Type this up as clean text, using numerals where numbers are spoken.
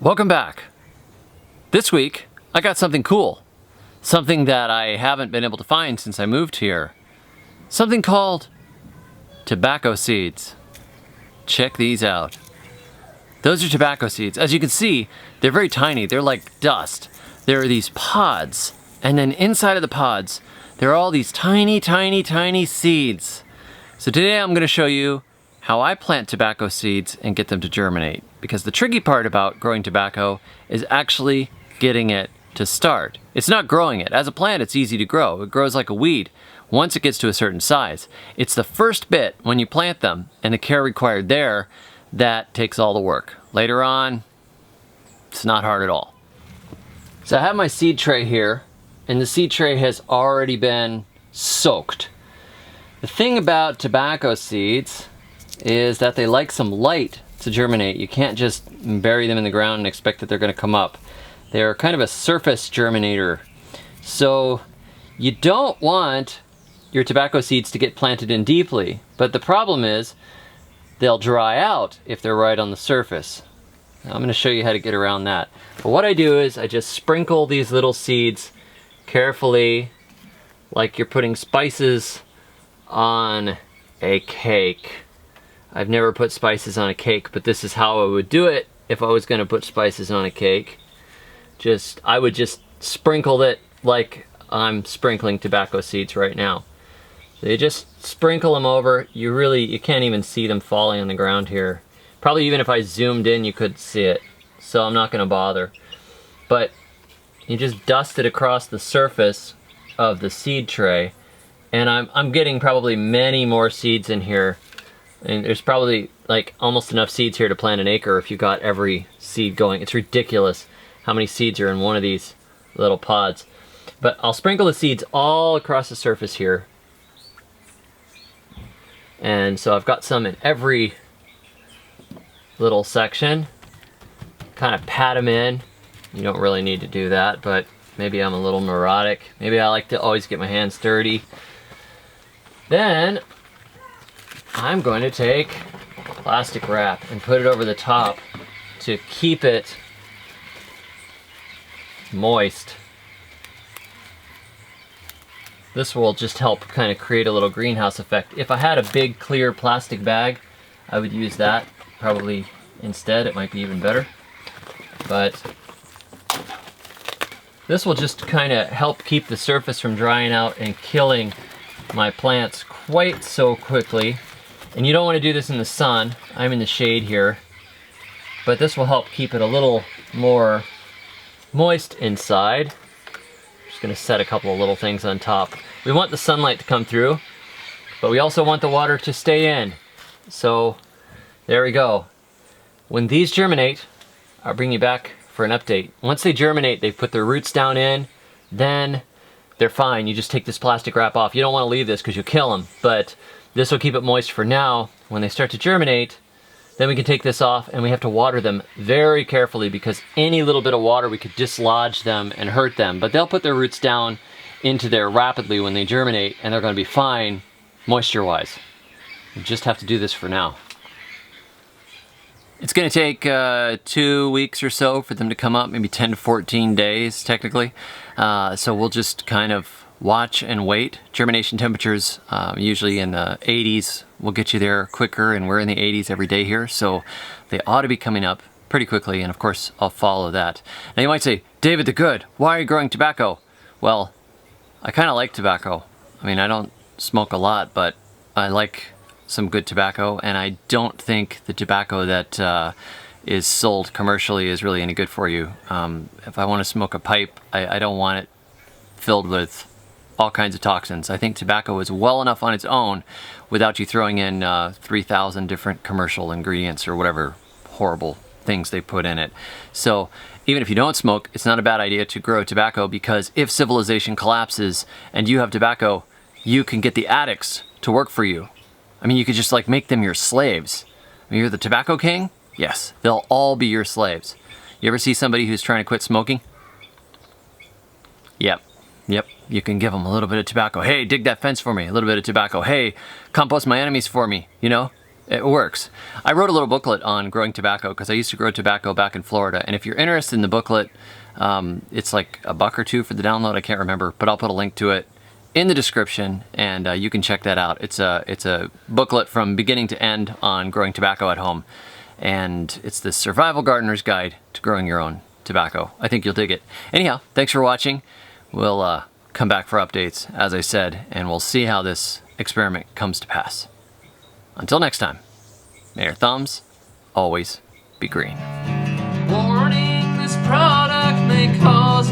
Welcome back. This week, I got something cool. Something that I haven't been able to find since I moved here. Something called tobacco seeds. Check these out. Those are tobacco seeds. As you can see, they're very tiny. They're like dust. There are these pods, and then inside of the pods, there are all these tiny, tiny, tiny seeds. So today I'm going to show you how I plant tobacco seeds and get them to germinate. Because the tricky part about growing tobacco is actually getting it to start. It's not growing it. As a plant, it's easy to grow. It grows like a weed once it gets to a certain size. It's the first bit when you plant them and the care required there that takes all the work. Later on, it's not hard at all. So I have my seed tray here, and the seed tray has already been soaked. The thing about tobacco seeds is that they like some light to germinate. You can't just bury them in the ground and expect that they're going to come up. They're kind of a surface germinator. So you don't want your tobacco seeds to get planted in deeply, but the problem is they'll dry out if they're right on the surface. Now, I'm going to show you how to get around that. But what I do is I just sprinkle these little seeds carefully, like you're putting spices on a cake. I've never put spices on a cake, but this is how I would do it if I was going to put spices on a cake. I would just sprinkle it like I'm sprinkling tobacco seeds right now. So you just sprinkle them over. You can't even see them falling on the ground here. Probably even if I zoomed in, you could see it. So I'm not going to bother. But you just dust it across the surface of the seed tray. And I'm getting probably many more seeds in here. And there's probably like almost enough seeds here to plant an acre if you got every seed going. It's ridiculous how many seeds are in one of these little pods. But I'll sprinkle the seeds all across the surface here. And so I've got some in every little section. Kind of pat them in. You don't really need to do that, but maybe I'm a little neurotic. Maybe I like to always get my hands dirty. Then I'm going to take plastic wrap and put it over the top to keep it moist. This will just help kind of create a little greenhouse effect. If I had a big clear plastic bag, I would use that probably instead. It might be even better. But this will just kind of help keep the surface from drying out and killing my plants quite so quickly. And you don't want to do this in the sun. I'm in the shade here. But this will help keep it a little more moist inside. Just going to set a couple of little things on top. We want the sunlight to come through, but we also want the water to stay in. So there we go. When these germinate, I'll bring you back for an update. Once they germinate, they put their roots down in, then they're fine. You just take this plastic wrap off. You don't want to leave this because you'll kill them, but this will keep it moist for now. When they start to germinate, then we can take this off, and we have to water them very carefully because any little bit of water, we could dislodge them and hurt them. But they'll put their roots down into there rapidly when they germinate, and they're going to be fine moisture-wise. You just have to do this for now. It's going to take 2 weeks or so for them to come up, maybe 10 to 14 days technically. So we'll just kind of watch and wait. Germination temperatures usually in the 80s will get you there quicker, and we're in the 80s every day here, so they ought to be coming up pretty quickly, and of course I'll follow that. Now you might say, David the Good, why are you growing tobacco? Well, I kind of like tobacco. I mean, I don't smoke a lot, but I like some good tobacco, and I don't think the tobacco that is sold commercially is really any good for you. If I want to smoke a pipe, I don't want it filled with all kinds of toxins. I think tobacco is well enough on its own without you throwing in 3,000 different commercial ingredients or whatever horrible things they put in it. So even if you don't smoke, it's not a bad idea to grow tobacco, because if civilization collapses and you have tobacco, you can get the addicts to work for you. I mean, you could just like make them your slaves. I mean, you're the tobacco king? Yes, they'll all be your slaves. You ever see somebody who's trying to quit smoking? Yep. You can give them a little bit of tobacco. Hey, dig that fence for me. A little bit of tobacco. Hey, compost my enemies for me. You know, It works. I wrote a little booklet on growing tobacco because I used to grow tobacco back in Florida. And if you're interested in the booklet, it's like $1 or $2 for the download. I can't remember, but I'll put a link to it in the description, and you can check that out. It's a booklet from beginning to end on growing tobacco at home, and it's the Survival Gardener's Guide to Growing Your Own Tobacco. I think you'll dig it. Anyhow, thanks for watching. We'll come back for updates, as I said, and we'll see how this experiment comes to pass. Until next time, may your thumbs always be green. Warning, this product may cause